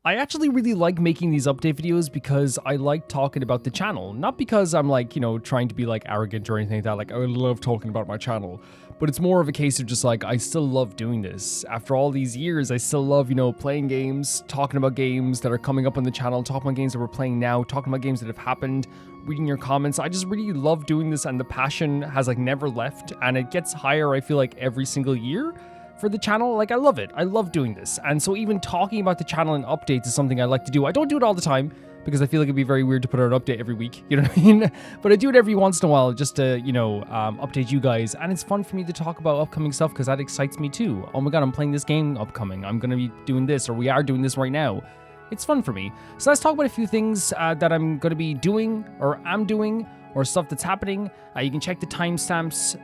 I actually really like making these update videos because I like talking about the channel. Not because I'm like, trying to be like arrogant or anything like that. Like, I love talking about my channel. But it's more of a case of just like, I still love doing this. After all these years, I still love, playing games, talking about games that are coming up on the channel, talking about games that we're playing now, talking about games that have happened, reading your comments. I just really love doing this, and the passion has like never left, and it gets higher, I feel like, every single year. For the channel, like, I love it. I love doing this. And so even talking about the channel and updates is something I like to do. I don't do it all the time because I feel like it'd be very weird to put out an update every week, you know what I mean? But I do it every once in a while just to, update you guys. And it's fun for me to talk about upcoming stuff because that excites me too. Oh my god, I'm playing this game upcoming. I'm going to be doing this, or we are doing this right now. It's fun for me. So let's talk about a few things that I'm going to be doing, or am doing, or stuff that's happening. You can check the timestamps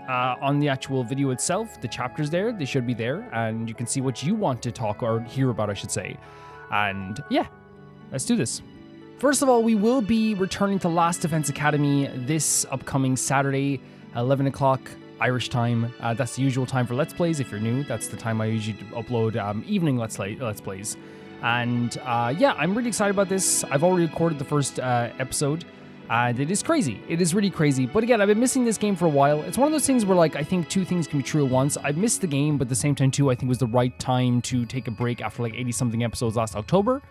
on the actual video itself. The chapters there, they should be there, and you can see what you want to talk or hear about, I should say. And yeah, let's do this. First of all, we will be returning to Last Defense Academy this upcoming Saturday, 11 o'clock Irish time. That's the usual time for Let's Plays. If you're new, that's the time I usually upload evening Let's Plays. And yeah, I'm really excited about this. I've already recorded the first episode. And it is crazy. It is really crazy. But again, I've been missing this game for a while. It's one of those things where, like, I think two things can be true at once. I've missed the game, but at the same time, too, I think it was the right time to take a break after, like, 80-something episodes last October.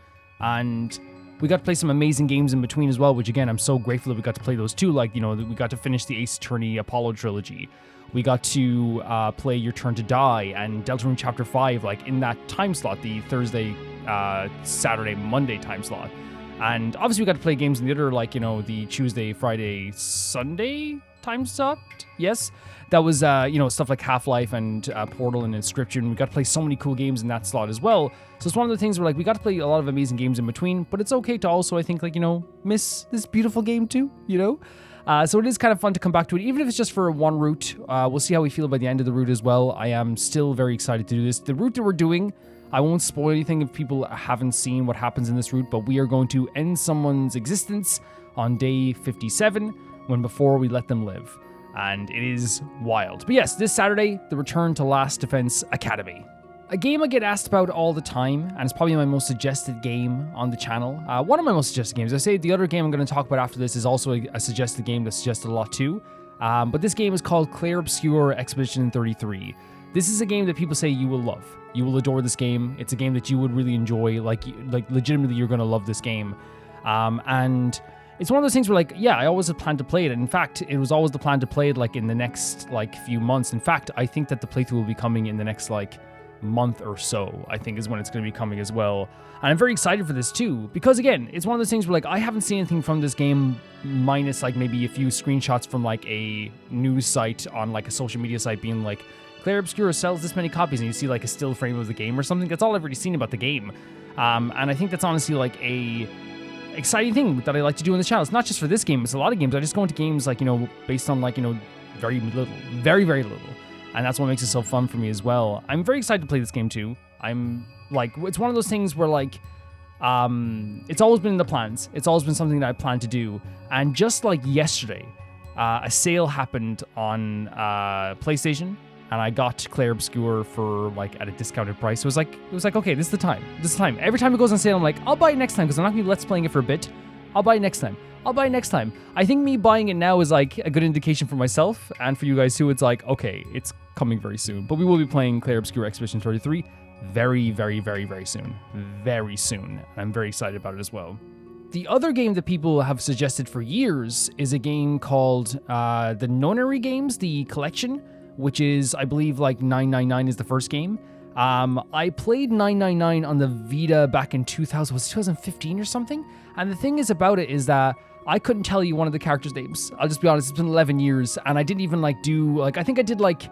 And we got to play some amazing games in between as well, which, again, I'm so grateful that we got to play those too. Like, we got to finish the Ace Attorney Apollo trilogy. We got to play Your Turn to Die and Deltarune Chapter 5, like, in that time slot, the Thursday, Saturday, Monday time slot. And obviously we got to play games in the other, like, the Tuesday, Friday, Sunday time slot. Yes. That was, stuff like Half-Life and Portal and Inscription. We got to play so many cool games in that slot as well. So it's one of the things where, like, we got to play a lot of amazing games in between, but it's okay to also, I think, like, miss this beautiful game too, So it is kind of fun to come back to it, even if it's just for one route. We'll see how we feel by the end of the route as well. I am still very excited to do this. The route that we're doing, I won't spoil anything if people haven't seen what happens in this route, but we are going to end someone's existence on day 57, when before we let them live. And it is wild. But yes, this Saturday, the return to Last Defense Academy. A game I get asked about all the time, and it's probably my most suggested game on the channel. One of my most suggested games. I say the other game I'm going to talk about after this is also a suggested game that's suggested a lot too. But this game is called Clair Obscur Expedition 33. This is a game that people say you will love. You will adore this game. It's a game that you would really enjoy. Like legitimately, you're going to love this game. And it's one of those things where, like, yeah, I always had planned to play it. And in fact, it was always the plan to play it, like, in the next, like, few months. In fact, I think that the playthrough will be coming in the next, like, month or so, I think, is when it's going to be coming as well. And I'm very excited for this too, because again, it's one of those things where, like, I haven't seen anything from this game minus, like, maybe a few screenshots from, like, a news site on, like, a social media site being like, Clair Obscur sells this many copies, and you see, like, a still frame of the game or something. That's all I've really seen about the game. And I think that's honestly, like, a exciting thing that I like to do on the channel. It's not just for this game, it's a lot of games. I just go into games, like, based on, like, very little, very, very little. And that's what makes it so fun for me as well. I'm very excited to play this game too. I'm, like, it's one of those things where, like, it's always been in the plans. It's always been something that I plan to do. And just like yesterday, a sale happened on PlayStation, and I got Clair Obscur for, like, at a discounted price. It was like, okay, this is the time. This is the time. Every time it goes on sale, I'm like, I'll buy it next time, because I'm not going to be Let's Playing it for a bit. I'll buy it next time. I'll buy it next time. I think me buying it now is, like, a good indication for myself, and for you guys too. It's like, okay, it's coming very soon. But we will be playing Clair Obscur Expedition 33 very, very, very, very soon. Very soon. And I'm very excited about it as well. The other game that people have suggested for years is a game called the Nonary Games, the collection, which is, I believe, like, 999 is the first game. I played 999 on the Vita back in 2015 or something. And the thing is about it is that I couldn't tell you one of the characters' names. I'll just be honest, it's been 11 years, and I didn't even, like, do, like, I think I did, like,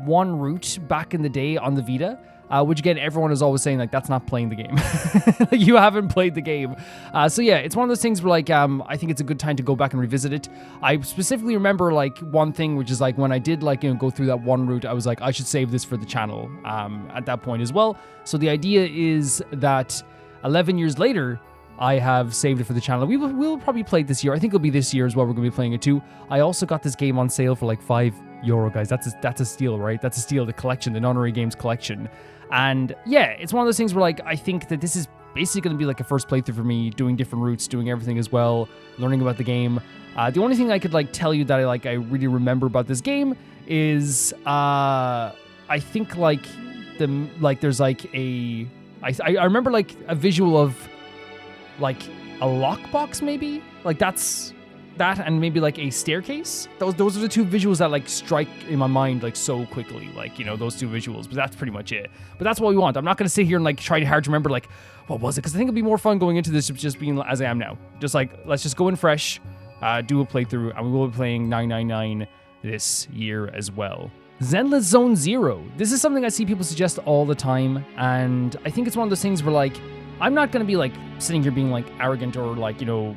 one route back in the day on the Vita, which, again, everyone is always saying, like, that's not playing the game. Like, you haven't played the game. So, yeah, it's one of those things where, like, I think it's a good time to go back and revisit it. I specifically remember, like, one thing, which is, like, when I did, like, go through that one route, I was like, I should save this for the channel at that point as well. So the idea is that 11 years later, I have saved it for the channel. We'll probably play it this year. I think it'll be this year as well. We're going to be playing it too. I also got this game on sale for, like, €5, guys. That's a steal, right? That's a steal. The collection, the Nonary Games collection. And yeah, it's one of those things where, like, I think that this is basically going to be like a first playthrough for me, doing different routes, doing everything as well, learning about the game. The only thing I could like tell you that I really remember about this game is I think like there's like I remember like a visual of like a lockbox maybe, like that's that, and maybe like a staircase. Those are the two visuals that like strike in my mind like so quickly, like, you know, those two visuals. But that's pretty much it. But that's what we want. I'm not going to sit here and like try hard to remember like what was it, because I think it'd be more fun going into this just being as I am now. Just like, let's just go in fresh, do a playthrough, and we will be playing 999 this year as well. Zenless Zone Zero. This is something I see people suggest all the time, and I think it's one of those things where like I'm not going to be like sitting here being like arrogant or like, you know,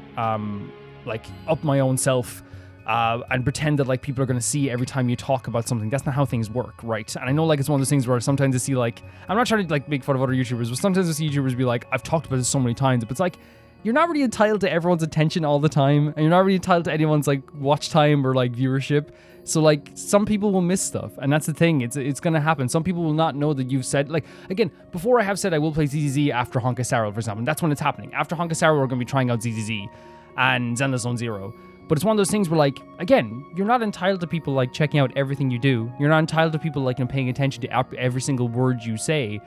like up my own self and pretend that like people are going to see every time you talk about something. That's not how things work, right? And I know like it's one of those things where sometimes I see like, I'm not trying to like make fun of other YouTubers, but sometimes I see YouTubers be like, I've talked about this so many times, but it's like, you're not really entitled to everyone's attention all the time, and you're not really entitled to anyone's like watch time or like viewership. So like some people will miss stuff, and that's the thing. It's gonna happen. Some people will not know that you've said, like, again, before I have said I will play ZZZ after Honkai Star Rail, for example. And that's when it's happening. After Honkai Star Rail, we're gonna be trying out ZZZ and Zenless Zone Zero. But it's one of those things where like, again, you're not entitled to people like checking out everything you do. You're not entitled to people like, you know, paying attention to every single word you say.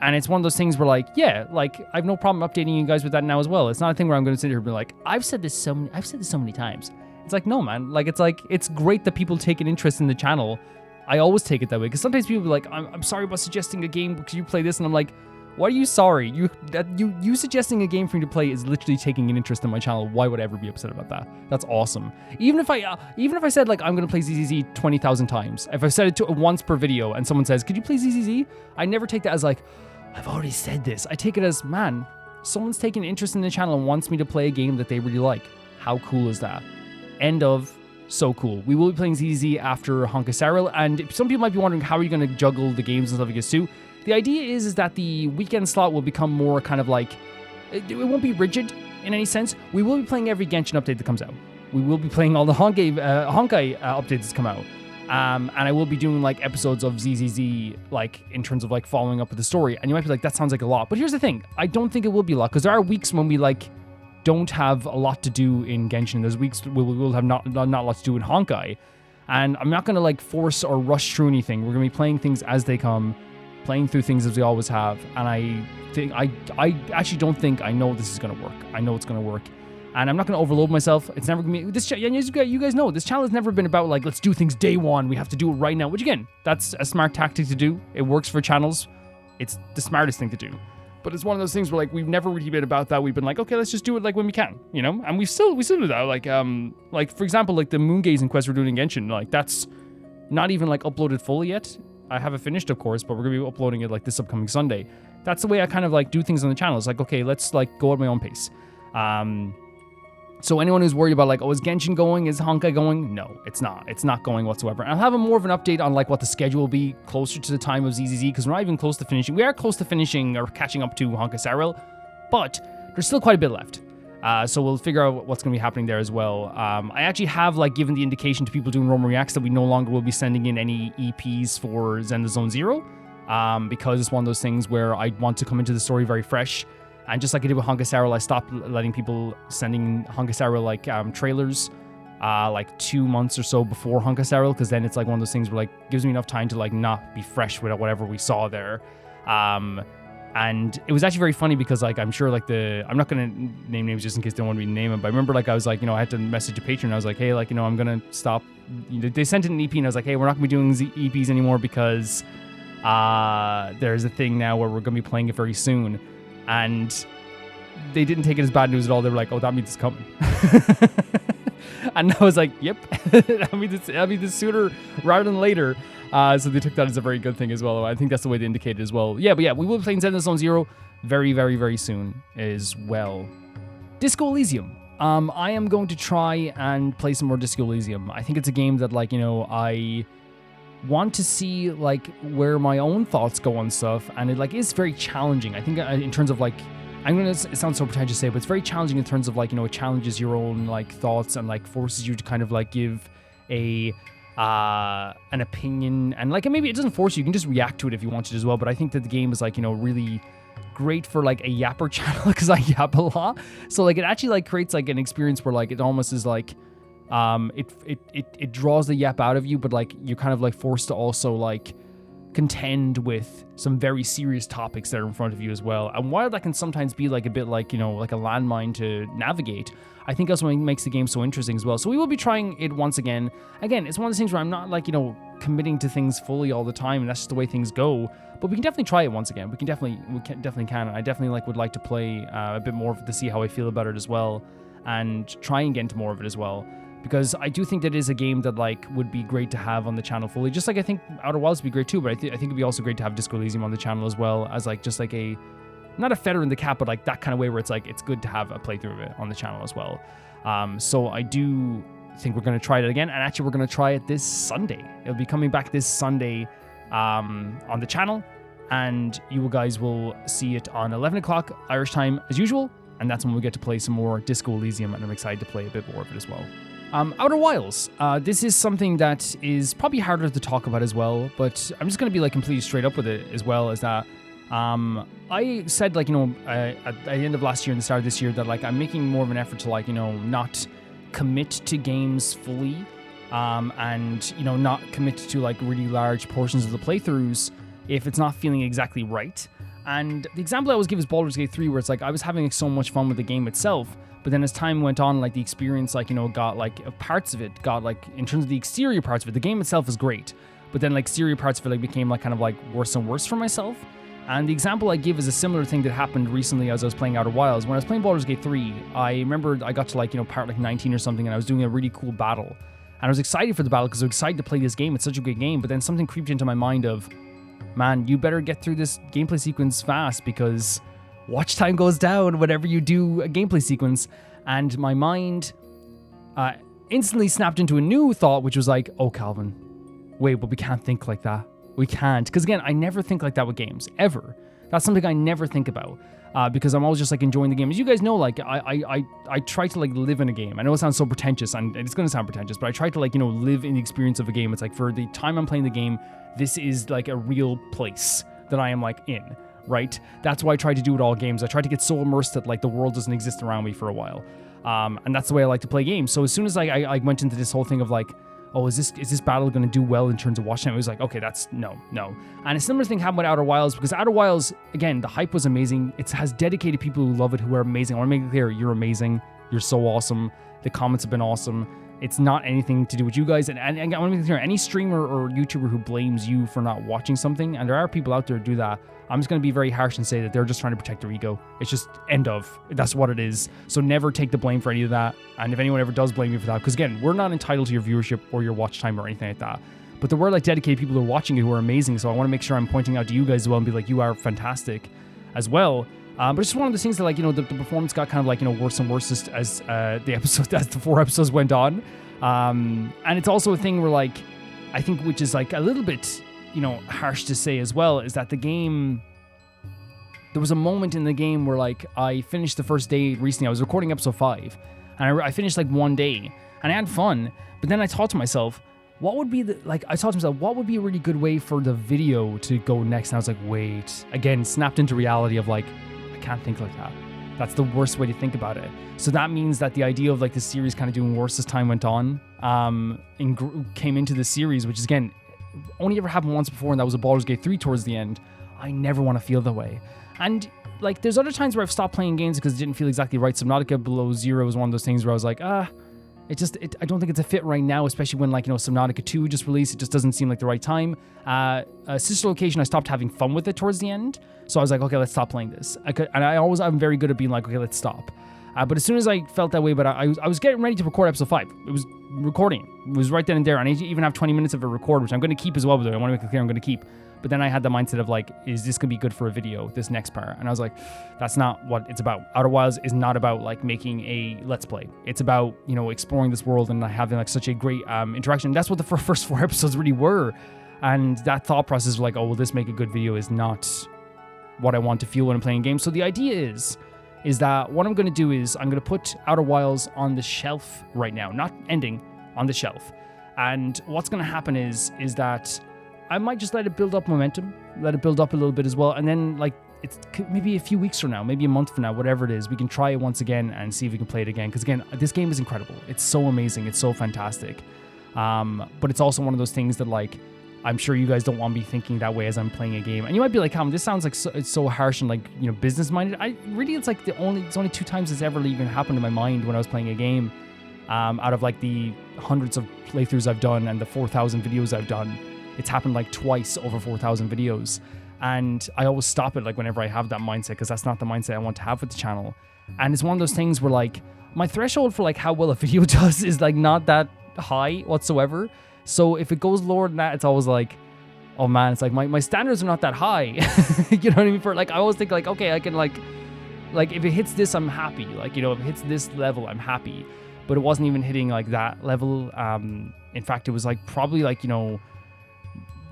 And it's one of those things where like, yeah, like I have no problem updating you guys with that now as well. It's not a thing where I'm going to sit here and be like, I've said this so many times. It's like, no, man. Like, it's great that people take an interest in the channel. I always take it that way, because sometimes people be like, I'm sorry about suggesting a game because you play this, and I'm like, why are you sorry? You suggesting a game for me to play is literally taking an interest in my channel. Why would I ever be upset about that? That's awesome. Even if I said like I'm gonna play ZZZ 20,000 times, if I said it once per video and someone says, could you play ZZZ? I never take that as like, I've already said this. I take it as, man, someone's taking an interest in the channel and wants me to play a game that they really like. How cool is that? End of. So cool. We will be playing ZZZ after Honkai Star Rail, and some people might be wondering, how are you going to juggle the games and stuff like this too? The idea is that the weekend slot will become more kind of like, it won't be rigid in any sense. We will be playing every Genshin update that comes out. We will be playing all the Honkai updates that come out. And I will be doing like episodes of ZZZ, like in terms of like following up with the story. And you might be like, that sounds like a lot. But here's the thing. I don't think it will be a lot, because there are weeks when we like don't have a lot to do in Genshin. There's weeks we will have not a lot to do in Honkai. And I'm not going to like force or rush through anything. We're going to be playing things as they come, playing through things as we always have. And I actually don't think I know this is going to work. I know it's going to work. And I'm not going to overload myself. It's never going to be... This, you guys know, this channel has never been about, like, let's do things day one. We have to do it right now. Which, again, that's a smart tactic to do. It works for channels. It's the smartest thing to do. But it's one of those things where, like, we've never really been about that. We've been like, okay, let's just do it, like, when we can, you know? And we still do that. Like, for example, like, the moon gazing quest we're doing in Genshin, like, that's not even, like, uploaded fully yet. I have it finished, of course, but we're going to be uploading it, like, this upcoming Sunday. That's the way I kind of, like, do things on the channel. It's like, okay, let's, like, go at my own pace. So anyone who's worried about like, oh, is Genshin going? Is Honkai going? No, it's not. It's not going whatsoever. And I'll have more of an update on like what the schedule will be closer to the time of ZZZ, because we're not even close to finishing. We are close to finishing or catching up to Honkai Star Rail, but there's still quite a bit left. So we'll figure out what's going to be happening there as well. I actually have like given the indication to people doing Roma Reacts that we no longer will be sending in any EPs for Zenless Zone Zero, because it's one of those things where I want to come into the story very fresh. And just like I did with Honkai Star Rail, I stopped letting people sending Honkai Star Rail like trailers like 2 months or so before Honkai Star Rail, because then it's like one of those things where like gives me enough time to like not be fresh with whatever we saw there. And it was actually very funny because like I'm sure like I'm not gonna name names just in case they don't want me to name them, but I remember like I was like, you know, I had to message a patron. I was like, hey, like, you know, I'm gonna stop. You know, they sent in an EP and I was like, hey, we're not gonna be doing EPs anymore because there's a thing now where we're gonna be playing it very soon. And they didn't take it as bad news at all. They were like, oh, that means it's coming. And I was like, yep. I mean, this sooner rather than later. So they took that as a very good thing as well. I think that's the way they indicated as well. Yeah, but yeah, we will be playing Zenless Zone Zero very, very, very soon as well. Disco Elysium. I am going to try and play some more Disco Elysium. I think it's a game that, like, you know, I want to see like where my own thoughts go on stuff, and it like is very challenging. I think in terms of like, it sounds so pretentious to say, but it's very challenging in terms of like, you know, it challenges your own like thoughts and like forces you to kind of like give an opinion, and like maybe it doesn't force you, you can just react to it if you want to as well. But I think that the game is like, you know, really great for like a yapper channel because I yap a lot. So like it actually like creates like an experience where like it almost is like it draws the yap out of you, but like you're kind of like forced to also like contend with some very serious topics that are in front of you as well. And while that can sometimes be like a bit like, you know, like a landmine to navigate, I think that's what makes the game so interesting as well. So we will be trying it once again. Again, it's one of those things where I'm not like, you know, committing to things fully all the time, and that's just the way things go. But we can definitely try it once again. We definitely can. I definitely like would like to play a bit more to see how I feel about it as well, and try and get into more of it as well. Because I do think that it is a game that like would be great to have on the channel fully. Just like I think Outer Wilds would be great too, but I think it'd be also great to have Disco Elysium on the channel as well, as like just like a, not a feather in the cap, but like that kind of way where it's like it's good to have a playthrough of it on the channel as well. So I do think we're going to try it again, and actually we're going to try it this Sunday. It'll be coming back this Sunday on the channel, and you guys will see it on 11 o'clock Irish time as usual, and that's when we get to play some more Disco Elysium, and I'm excited to play a bit more of it as well. Outer Wilds. This is something that is probably harder to talk about as well, but I'm just going to be like completely straight up with it as well, as that I said, like, you know, at the end of last year and the start of this year that like I'm making more of an effort to like, you know, not commit to games fully, and, you know, not commit to like really large portions of the playthroughs if it's not feeling exactly right. And the example I always give is Baldur's Gate 3, where it's like I was having so much fun with the game itself, but then as time went on, like the experience, like, you know, got like parts of it got like, in terms of the exterior parts of it, the game itself is great, but then like exterior parts of it like became like kind of like worse and worse for myself. And the example I give is a similar thing that happened recently as I was playing Outer Wilds. When I was playing Baldur's Gate 3, I remember I got to like, you know, part like 19 or something, and I was doing a really cool battle. And I was excited for the battle because I was excited to play this game. It's such a good game. But then something creeped into my mind of, man, you better get through this gameplay sequence fast because watch time goes down whenever you do a gameplay sequence. And my mind instantly snapped into a new thought, which was like, oh, Calvin, wait, but we can't think like that. We can't. Because again, I never think like that with games, ever. That's something I never think about. Because I'm always just like enjoying the game. As you guys know, like I try to like live in a game. I know it sounds so pretentious, and it's going to sound pretentious, but I try to like, you know, live in the experience of a game. It's like for the time I'm playing the game, this is like a real place that I am like in, right? That's why I try to do it all games. I try to get so immersed that like the world doesn't exist around me for a while. And that's the way I like to play games. So as soon as I went into this whole thing of like, oh, is this battle going to do well in terms of watch time? It was like, okay, that's no. And a similar thing happened with Outer Wilds, because Outer Wilds, again, the hype was amazing. It has dedicated people who love it, who are amazing. I want to make it clear, you're amazing. You're so awesome. The comments have been awesome. It's not anything to do with you guys. And I want to make it clear, any streamer or YouTuber who blames you for not watching something, and there are people out there who do that, I'm just going to be very harsh and say that they're just trying to protect their ego. It's just end of. That's what it is. So never take the blame for any of that. And if anyone ever does blame you for that, because again, we're not entitled to your viewership or your watch time or anything like that. But there were like dedicated people who are watching it who are amazing. So I want to make sure I'm pointing out to you guys as well and be like, you are fantastic as well. But it's just one of those things that, like, you know, the performance got kind of like, you know, worse and worse as the 4 episodes went on. And it's also a thing where, like, I think, which is like a little bit, you know, harsh to say as well, is that the game, there was a moment in the game where like I finished the first day recently. I was recording episode 5, and I finished like one day, and I had fun. But then I thought to myself, what would be what would be a really good way for the video to go next? And I was like, wait, again, snapped into reality of like, I can't think like that. That's the worst way to think about it. So that means that the idea of like the series kind of doing worse as time went on, came into the series, which is, again, only ever happened once before, and that was a Baldur's Gate 3 towards the end. I never want to feel that way. And like, there's other times where I've stopped playing games because it didn't feel exactly right. Subnautica Below Zero was one of those things where I was like, I don't think it's a fit right now, especially when, like, you know, Subnautica 2 just released. It just doesn't seem like the right time. Sister Location, I stopped having fun with it towards the end. So I was like, okay, let's stop playing this. I'm very good at being like, okay, let's stop. But as soon as I felt that way, but I was getting ready to record episode 5. It was recording. It was right then and there. And I even have 20 minutes of a record, which I'm going to keep as well. But I want to make it clear I'm going to keep. But then I had the mindset of like, is this going to be good for a video, this next part? And I was like, that's not what it's about. Outer Wilds is not about like making a Let's Play. It's about, you know, exploring this world and having like such a great interaction. That's what the first 4 episodes really were. And that thought process of like, oh, will this make a good video, is not what I want to feel when I'm playing games. So the idea is that what I'm going to do is I'm going to put Outer Wilds on the shelf right now, not ending, on the shelf. And what's going to happen is that I might just let it build up momentum, let it build up a little bit as well. And then, like, maybe a few weeks from now, maybe a month from now, whatever it is, we can try it once again and see if we can play it again. Because again, this game is incredible. It's so amazing. It's so fantastic. But it's also one of those things that like, I'm sure you guys don't want me thinking that way as I'm playing a game. And you might be like, Cam, this sounds like it's so harsh and like, you know, business minded. It's like it's only 2 times it's ever even happened in my mind when I was playing a game. Out of like the hundreds of playthroughs I've done and the 4,000 videos I've done, it's happened like twice over 4,000 videos. And I always stop it like whenever I have that mindset, because that's not the mindset I want to have with the channel. And it's one of those things where like my threshold for like how well a video does is like not that high whatsoever. So if it goes lower than that, it's always like, oh man, it's like my standards are not that high. You know what I mean? For like, I always think like, okay, I can like if it hits this, I'm happy. Like, you know, if it hits this level, I'm happy. But it wasn't even hitting like that level. In fact, it was like probably like, you know,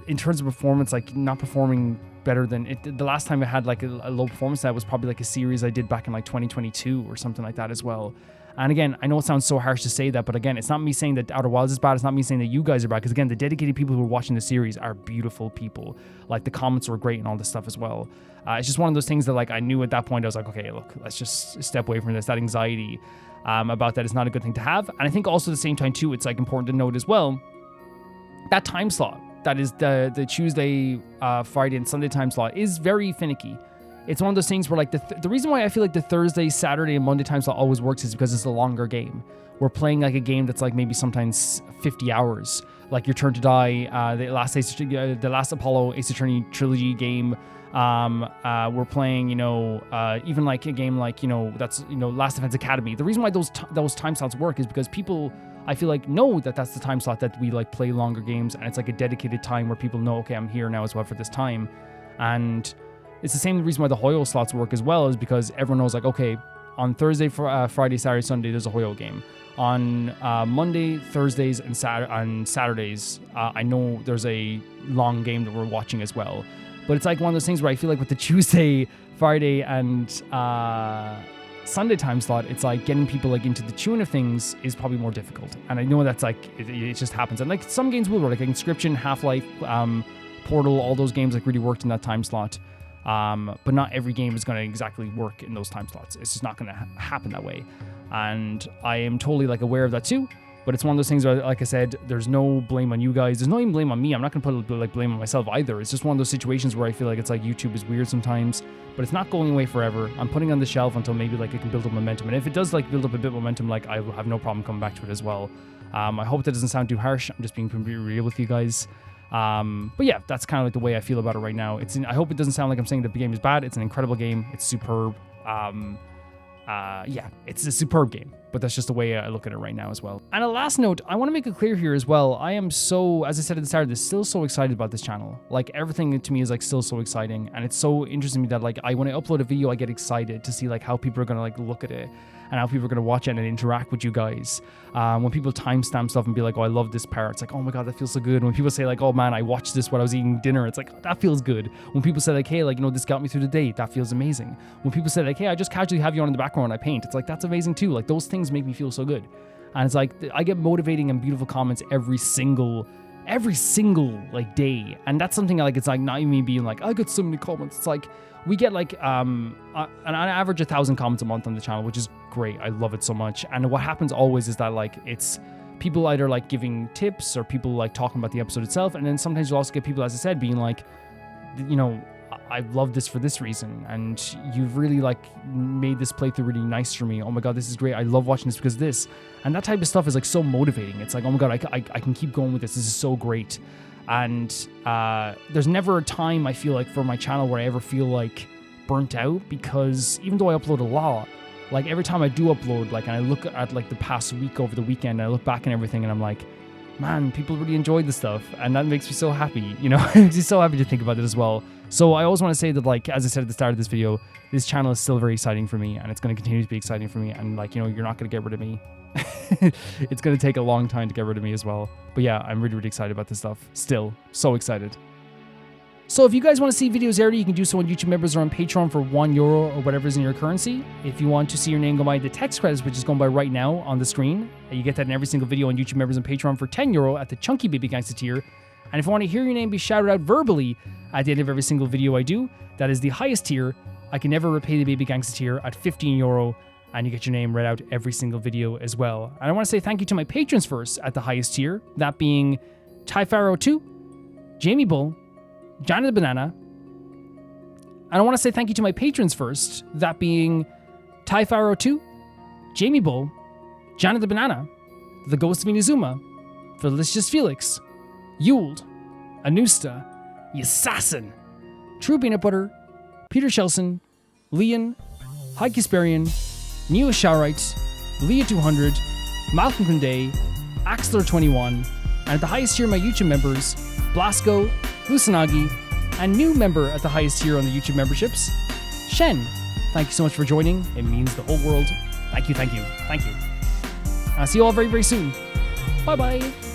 in terms of performance, like not performing better than it. The last time I had like a low performance, that was probably like a series I did back in like 2022 or something like that as well. And again, I know it sounds so harsh to say that, but again, it's not me saying that Outer Wilds is bad. It's not me saying that you guys are bad. Because again, the dedicated people who are watching the series are beautiful people. Like the comments were great and all this stuff as well. It's just one of those things that like I knew at that point, I was like, okay, look, let's just step away from this. That anxiety about that is not a good thing to have. And I think also at the same time too, it's like important to note as well, that time slot, that is the Tuesday, Friday and Sunday time slot is very finicky. It's one of those things where like the reason why I feel like the Thursday, Saturday, and Monday time slot always works is because it's a longer game. We're playing like a game that's like maybe sometimes 50 hours. Like Your Turn to Die, the last Apollo Ace Attorney trilogy game. We're playing, you know, even like a game like, you know, that's, you know, Last Defense Academy. The reason why those time slots work is because people, I feel like, know that that's the time slot that we like play longer games, and it's like a dedicated time where people know, okay, I'm here now as well for this time. And it's the same reason why the Hoyo slots work as well, is because everyone knows like, okay, on Thursday, Friday, Saturday, Sunday, there's a Hoyo game. On Monday, Thursdays, and Saturdays, I know there's a long game that we're watching as well. But it's like one of those things where I feel like with the Tuesday, Friday, and Sunday time slot, it's like getting people like into the tune of things is probably more difficult. And I know that's like, it just happens. And like some games will work, like Inscription, Half-Life, Portal, all those games like really worked in that time slot. But not every game is going to exactly work in those time slots. It's just not going to happen that way. And I am totally like aware of that too. But it's one of those things where, like I said, there's no blame on you guys. There's no even blame on me. I'm not going to put like blame on myself either. It's just one of those situations where I feel like it's like YouTube is weird sometimes, but it's not going away forever. I'm putting it on the shelf until maybe like it can build up momentum. And if it does like build up a bit of momentum, like I will have no problem coming back to it as well. I hope that doesn't sound too harsh. I'm just being pretty real with you guys. But yeah, that's kind of like the way I feel about it right now. I hope it doesn't sound like I'm saying that the game is bad. It's an incredible game. It's superb. Yeah, it's a superb game, but that's just the way I look at it right now as well. And a last note, I want to make it clear here as well. I am so, as I said at the start of this, still so excited about this channel. Like everything to me is like still so exciting. And it's so interesting to me that like when I upload a video, I get excited to see like how people are going to like look at it and how people are going to watch it and interact with you guys. When people timestamp stuff and be like, oh, I love this part, it's like, oh my God, that feels so good. When people say like, oh man, I watched this while I was eating dinner, it's like, oh, that feels good. When people say like, hey, like, you know, this got me through the day, that feels amazing. When people say like, hey, I just casually have you on in the background and I paint, it's like, that's amazing too. Like those things make me feel so good. And it's like, I get motivating and beautiful comments every single like day. And that's something like, it's like not even me being like, I got so many comments. It's like, we get like an average 1,000 comments a month on the channel, which is great. I love it so much. And what happens always is that like it's people either like giving tips or people like talking about the episode itself. And then sometimes you'll also get people, as I said, being like, you know, I love this for this reason, and you've really like made this playthrough really nice for me. Oh my God, this is great. I love watching this because of this. And that type of stuff is like so motivating. It's like, oh my God, I can keep going with this. This is so great. And there's never a time I feel like for my channel where I ever feel like burnt out, because even though I upload a lot, like every time I do upload, like, and I look at like the past week over the weekend, and I look back and everything, and I'm like, man, people really enjoyed the stuff, and that makes me so happy, you know. It makes me so happy to think about it as well. So I always want to say that, like, as I said at the start of this video, this channel is still very exciting for me, and it's going to continue to be exciting for me, and like, you know, you're not going to get rid of me. It's going to take a long time to get rid of me as well. But yeah, I'm really, really excited about this stuff. Still, so excited. So if you guys want to see videos early, you can do so on YouTube members or on Patreon for €1 or whatever is in your currency. If you want to see your name go by the text credits, which is going by right now on the screen, you get that in every single video on YouTube members and Patreon for €10 at the Chunky Baby Gangsta tier. And if you want to hear your name be shouted out verbally at the end of every single video I do, that is the highest tier. I can never repay the baby gangsta tier at €15, and you get your name read out every single video as well. And I want to say thank you to my patrons first at the highest tier, that being Typharo2, Jamie Bull, Johnny the Banana. And I want to say thank you to my patrons first, that being Typharo2, Jamie Bull, Johnny the Banana, The Ghost of Inazuma, Felicious Felix, Yuld, Anusta, Yassassin, True Peanut Butter, Peter Shelson, Leon, High Kasperian, Neo Shaurite, Leah 200, Malcolm Kunde, Axler21, and at the highest tier my YouTube members, Blasco, Lusanagi, and new member at the highest tier on the YouTube memberships, Shen. Thank you so much for joining. It means the whole world. Thank you, thank you, thank you. I'll see you all very, very soon. Bye-bye.